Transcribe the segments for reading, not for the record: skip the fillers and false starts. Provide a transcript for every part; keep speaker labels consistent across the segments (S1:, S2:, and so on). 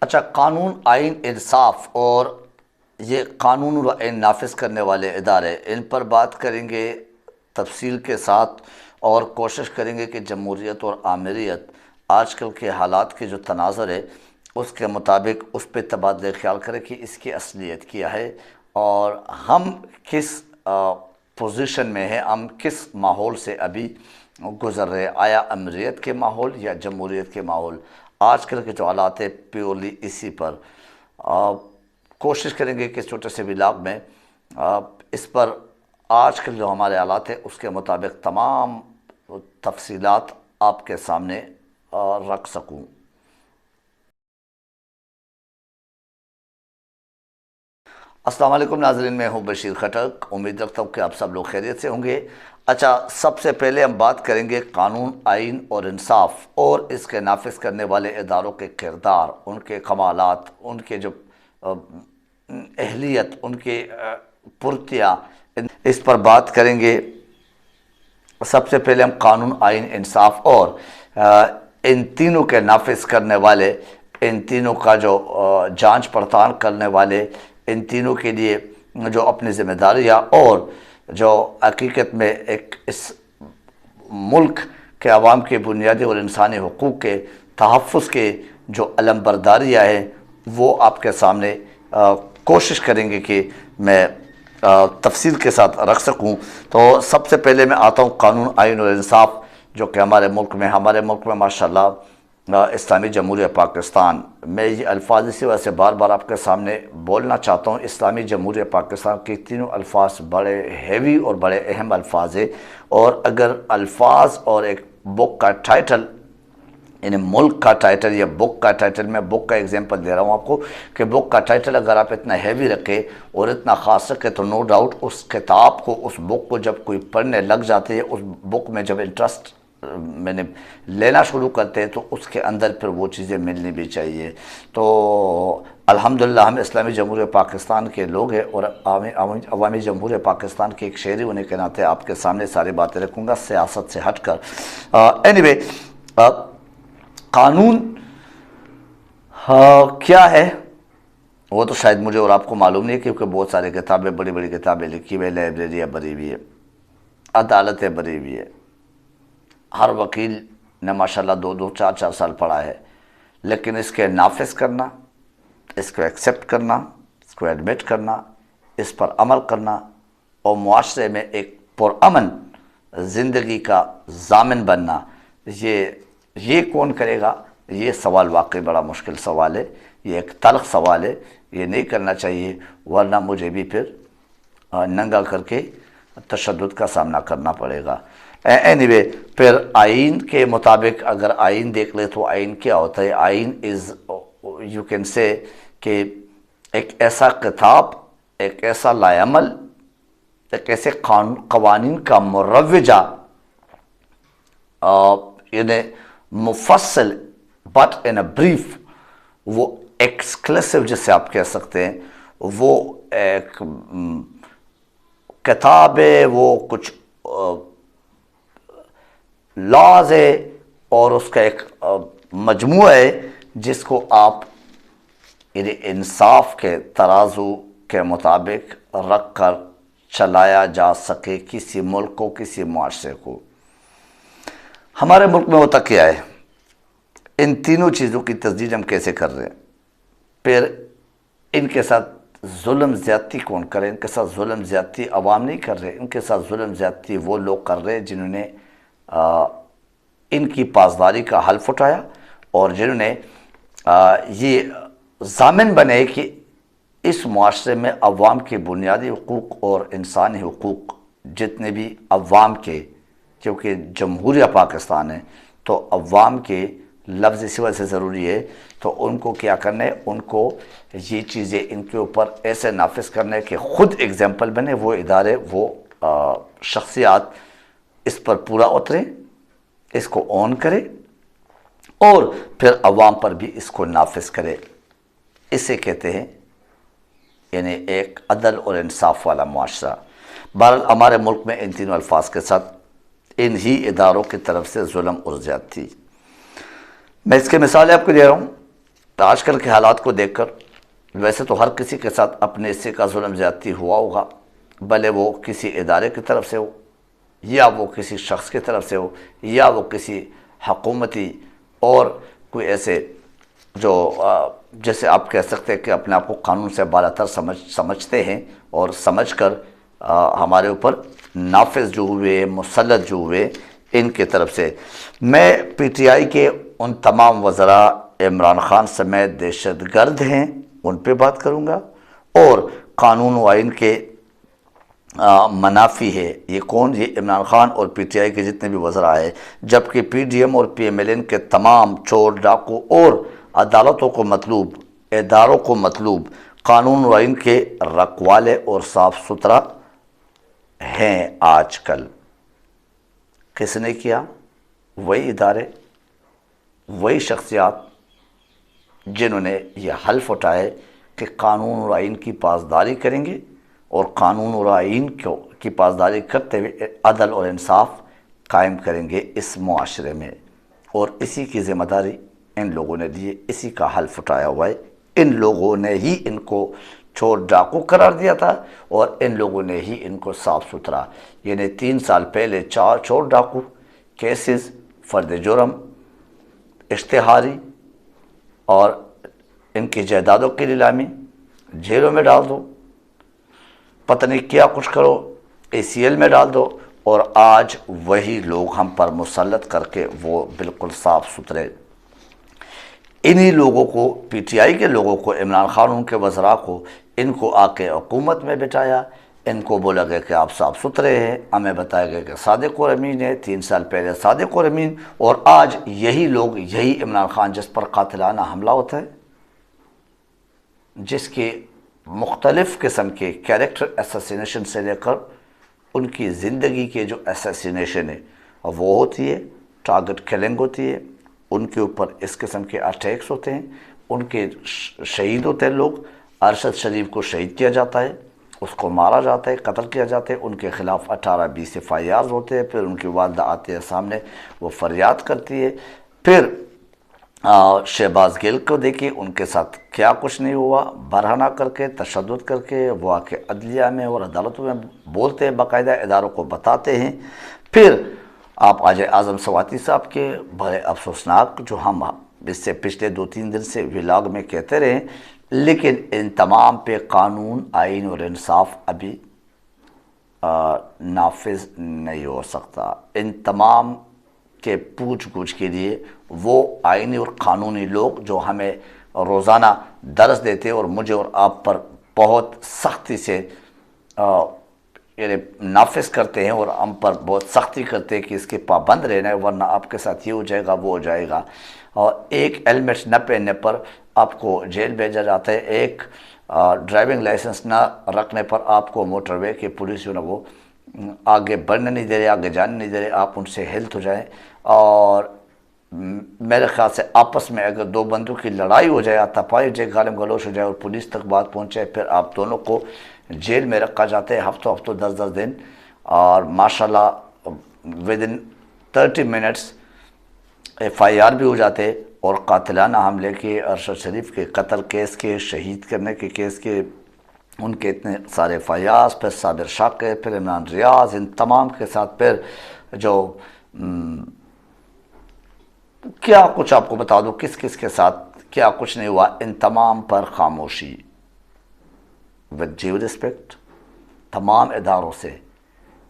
S1: اچھا، قانون، آئین، انصاف اور یہ قانون و آئین نافذ کرنے والے ادارے، ان پر بات کریں گے تفصیل کے ساتھ، اور کوشش کریں گے کہ جمہوریت اور آمریت آج کل کے حالات کے جو تناظر ہے اس کے مطابق اس پہ تبادلہ خیال کریں کہ اس کی اصلیت کیا ہے اور ہم کس پوزیشن میں ہیں، ہم کس ماحول سے ابھی گزر رہے ہیں، آیا امریت کے ماحول یا جمہوریت کے ماحول۔ آج کل کے جو حالات ہیں پیورلی اسی پر کوشش کریں گے کہ چھوٹے سے ولاگ میں اس پر آج کل جو ہمارے حالات ہیں اس کے مطابق تمام تفصیلات آپ کے سامنے رکھ سکوں۔ السلام علیکم ناظرین، میں ہوں بشیر خٹک، امید رکھتا ہوں کہ آپ سب لوگ خیریت سے ہوں گے۔ اچھا، سب سے پہلے ہم بات کریں گے قانون، آئین اور انصاف اور اس کے نافذ کرنے والے اداروں کے کردار، ان کے کمالات، ان کے جو اہلیت، ان کے پرتیاں، اس پر بات کریں گے۔ سب سے پہلے ہم قانون، آئین، انصاف اور ان تینوں کے نافذ کرنے والے، ان تینوں کا جو جانچ پڑتال کرنے والے، ان تینوں کے لیے جو اپنی ذمہ داریاں اور جو حقیقت میں ایک اس ملک کے عوام کے بنیادی اور انسانی حقوق کے تحفظ کے جو علمبرداریاں ہیں وہ آپ کے سامنے کوشش کریں گے کہ میں تفصیل کے ساتھ رکھ سکوں۔ تو سب سے پہلے میں آتا ہوں قانون، آئین اور انصاف، جو کہ ہمارے ملک میں ماشاءاللہ اسلامی جمہوریہ پاکستان، میں یہ الفاظ اسی وجہ سے بار بار آپ کے سامنے بولنا چاہتا ہوں۔ اسلامی جمہوریہ پاکستان کے تینوں الفاظ بڑے ہیوی اور بڑے اہم الفاظ ہیں، اور اگر الفاظ اور ایک بک کا ٹائٹل، یعنی ملک کا ٹائٹل یا بک کا ٹائٹل، میں بک کا ایگزامپل دے رہا ہوں آپ کو کہ بک کا ٹائٹل اگر آپ اتنا ہیوی رکھیں اور اتنا خاص رکھیں تو نو ڈاؤٹ اس کتاب کو، اس بک کو جب کوئی پڑھنے لگ جاتے ہیں، اس بک میں جب انٹرسٹ میں نے لینا شروع کرتے ہیں تو اس کے اندر پھر وہ چیزیں ملنی بھی چاہیے۔ تو الحمدللہ ہم اسلامی جمہوریہ پاکستان کے لوگ ہیں، اور عوامی جمہوریہ پاکستان کے ایک شہری ہونے کے ناطے آپ کے سامنے ساری باتیں رکھوں گا سیاست سے ہٹ کر۔ اینی وے، قانون کیا ہے وہ تو شاید مجھے اور آپ کو معلوم نہیں ہے، کیونکہ بہت سارے کتابیں، بڑی بڑی کتابیں لکھی ہوئی، لائبریریاں بھری ہوئی ہے، عدالتیں بھری ہوئی ہے، ہر وکیل نے ماشاءاللہ 2 4 سال پڑھا ہے، لیکن اس کے نافذ کرنا، اس کو ایکسیپٹ کرنا، اس کو ایڈمٹ کرنا، اس پر عمل کرنا اور معاشرے میں ایک پرامن زندگی کا ضامن بننا، یہ کون کرے گا؟ یہ سوال واقعی بڑا مشکل سوال ہے، یہ ایک تلخ سوال ہے، یہ نہیں کرنا چاہیے، ورنہ مجھے بھی پھر ننگا کر کے تشدد کا سامنا کرنا پڑے گا۔ اینی وے، پھر آئین کے مطابق اگر آئین دیکھ لے تو آئین کیا ہوتا ہے؟ آئین از یو کین سے کہ ایک ایسا کتاب، ایک ایسا لائعمل، ایک ایسے قوانین کا مروجہ، یعنی مفصل بٹ ان اے بریف، وہ ایکسکلوسیو جسے آپ کہہ سکتے ہیں، وہ ایک کتاب ہے، وہ کچھ لاز ہے اور اس کا ایک مجموعہ ہے جس کو آپ یعنی انصاف کے ترازو کے مطابق رکھ کر چلایا جا سکے کسی ملک کو، کسی معاشرے کو۔ ہمارے ملک میں ہوتا کیا ہے؟ ان تینوں چیزوں کی تجدید ہم کیسے کر رہے ہیں؟ پھر ان کے ساتھ ظلم زیادتی کون کرے؟ ان کے ساتھ ظلم زیادتی عوام نہیں کر رہے، ان کے ساتھ ظلم زیادتی وہ لوگ کر رہے ہیں جنہوں نے ان کی پاسداری کا حلف اٹھایا اور جنہوں نے یہ ضامن بنے کہ اس معاشرے میں عوام کے بنیادی حقوق اور انسانی حقوق جتنے بھی عوام کے، کیونکہ جمہوریہ پاکستان ہے تو عوام کے لفظ اسی وجہ سے ضروری ہے، تو ان کو کیا کرنا ہے؟ ان کو یہ چیزیں ان کے اوپر ایسے نافذ کرنا ہے کہ خود ایگزامپل بنے، وہ ادارے، وہ شخصیات اس پر پورا اتریں، اس کو اون کرے اور پھر عوام پر بھی اس کو نافذ کرے۔ اسے کہتے ہیں یعنی ایک عدل اور انصاف والا معاشرہ۔ بہرحال ہمارے ملک میں ان تینوں الفاظ کے ساتھ ان ہی اداروں کی طرف سے ظلم اور زیادتی، میں اس کے مثالیں آپ کو دے رہا ہوں۔ آج کل کے حالات کو دیکھ کر ویسے تو ہر کسی کے ساتھ اپنے حصے کا ظلم زیادتی ہوا ہوگا، بھلے وہ کسی ادارے کی طرف سے ہو، یا وہ کسی شخص کی طرف سے ہو، یا وہ کسی حکومتی اور کوئی ایسے جو جیسے آپ کہہ سکتے ہیں کہ اپنے آپ کو قانون سے بالاتر سمجھتے ہیں، اور سمجھ کر ہمارے اوپر نافذ جو ہوئے، مسلط جو ہوئے، ان کی طرف سے۔ میں پی ٹی آئی کے ان تمام وزراء عمران خان سمیت دہشت گرد ہیں ان پہ بات کروں گا، اور قانون و آئین کے منافی ہے۔ یہ کون؟ یہ عمران خان اور پی ٹی آئی کے جتنے بھی وزراء ہیں، جبکہ پی ڈی ایم اور پی ایم ایل این کے تمام چور ڈاکو اور عدالتوں کو مطلوب، اداروں کو مطلوب قانون و آئین کے رکھوالے اور صاف ستھرا ہیں۔ آج کل کس نے کیا؟ وہی ادارے، وہی شخصیات جنہوں نے یہ حلف اٹھائے کہ قانون اور آئین کی پاسداری کریں گے، اور قانون اور آئین کی پاسداری کرتے ہوئے عدل اور انصاف قائم کریں گے اس معاشرے میں، اور اسی کی ذمہ داری ان لوگوں نے دی ہے، اسی کا حلف اٹھایا ہوا ہے۔ ان لوگوں نے ہی ان کو چور ڈاکو قرار دیا تھا، اور ان لوگوں نے ہی ان کو صاف ستھرا، یعنی 3 سال پہلے 4 چور ڈاکو کیسز، فرد جرم، اشتہاری اور ان کی جائیدادوں کی نیلامی، جیلوں میں ڈال دو، پتہ نہیں کیا کچھ کرو، اے سی ایل میں ڈال دو، اور آج وہی لوگ ہم پر مسلط کر کے وہ بالکل صاف ستھرے انہی لوگوں کو، پی ٹی آئی کے لوگوں کو، عمران خان ان کے وزراء کو، ان کو آ کے حکومت میں بٹھایا، ان کو بولا گیا کہ آپ صاف ستھرے ہیں، ہمیں بتایا گیا کہ صادق اور امین ہے، 3 سال پہلے صادق اور امین، اور آج یہی لوگ، یہی عمران خان جس پر قاتلانہ حملہ ہوتا ہے، جس کے مختلف قسم کے کیریکٹر اسیسینیشن سے لے کر ان کی زندگی کے جو اسیسینیشن ہے وہ ہوتی ہے، ٹارگٹ کلنگ ہوتی ہے، ان کے اوپر اس قسم کے اٹیکس ہوتے ہیں، ان کے شہید ہوتے ہیں لوگ، ارشد شریف کو شہید کیا جاتا ہے، اس کو مارا جاتا ہے، قتل کیا جاتا ہے، ان کے خلاف 18-20 ایف آئی آرز ہوتے ہیں، پھر ان کی والدہ آتی ہے سامنے، وہ فریاد کرتی ہے، پھر شہباز گل کو دیکھیں ان کے ساتھ کیا کچھ نہیں ہوا، برہنہ کر کے، تشدد کر کے وہ آ کے عدلیہ میں اور عدالتوں میں بولتے ہیں، باقاعدہ اداروں کو بتاتے ہیں۔ پھر آپ آج اعظم سواتی صاحب کے بڑے افسوسناک، جو ہم اس سے پچھلے 2-3 دن سے ولاگ میں کہتے رہے، لیکن ان تمام پہ قانون، آئین اور انصاف ابھی نافذ نہیں ہو سکتا۔ ان تمام کے پوچھ گچھ کے لیے وہ آئینی اور قانونی لوگ جو ہمیں روزانہ درس دیتے اور مجھے اور آپ پر بہت سختی سے یعنی نافذ کرتے ہیں، اور ہم پر بہت سختی کرتے ہیں کہ اس کے پابند رہنا ہے، ورنہ آپ کے ساتھ یہ ہو جائے گا، وہ ہو جائے گا، اور ایک ہیلمٹ نہ پہننے پر آپ کو جیل بھیجا جاتا ہے، ایک ڈرائیونگ لائسنس نہ رکھنے پر آپ کو موٹر وے کے پولیس جو نا وہ آگے بڑھنے نہیں دے رہے، آگے جانے نہیں دے رہے، آپ ان سے ہیلت ہو جائیں، اور میرے خیال سے آپس میں اگر 2 بندوں کی لڑائی ہو جائے، ہاتھا-پائی ہو جائے، گالم گلوچ ہو جائے اور پولیس تک بات پہنچے، پھر آپ دونوں کو جیل میں رکھا جاتا ہے ہفتوں 10 دن، اور ماشاءاللہ ودن 30 منٹس ایف آئی آر بھی ہو جاتے، اور قاتلانہ حملے کے، ارشد شریف کے قتل کیس کے، شہید کرنے کے کیس کے، ان کے اتنے سارے ایف آئی آر، پھر صابر شاکر، پھر عمران ریاض، ان تمام کے ساتھ پھر جو کیا کچھ آپ کو بتا دوں کس کس کے ساتھ کیا کچھ نہیں ہوا، ان تمام پر خاموشی۔ with due respect تمام اداروں سے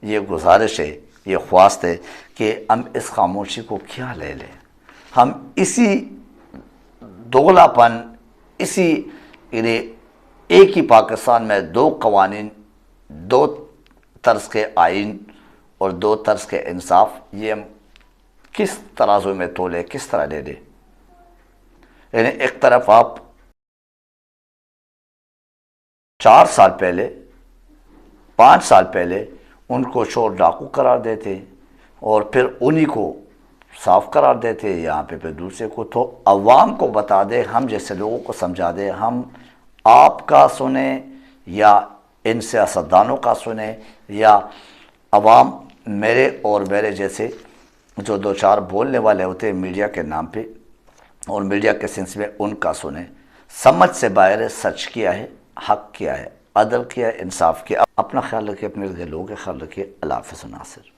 S1: یہ گزارش ہے، یہ خواست ہے کہ ہم اس خاموشی کو کیا لے لیں، ہم اسی دوغلا پن، اسی یعنی ایک ہی پاکستان میں 2 قوانین، 2 طرز کے آئین اور 2 طرز کے انصاف، یہ ہم کس ترازو میں تولے، کس طرح لے لیں؟ یعنی ایک طرف آپ 4 سال پہلے، 5 سال پہلے ان کو چور ڈاکو قرار دیتے، اور پھر انہی کو صاف قرار دیتے، یہاں پھر دوسرے کو، تو عوام کو بتا دے، ہم جیسے لوگوں کو سمجھا دے، ہم آپ کا سنیں یا ان سیاستدانوں کا سنیں، یا عوام میرے اور میرے جیسے جو 2-4 بولنے والے ہوتے ہیں میڈیا کے نام پہ، اور میڈیا کے سینس میں ان کا سنیں. سمجھ سے باہر ہے سچ کیا ہے، حق کیا ہے، عدل کیا ہے، انصاف کیا. اپنا خیال رکھیے، اپنے لوگوں کا خیال رکھیے. اللہ حافظ ناصر.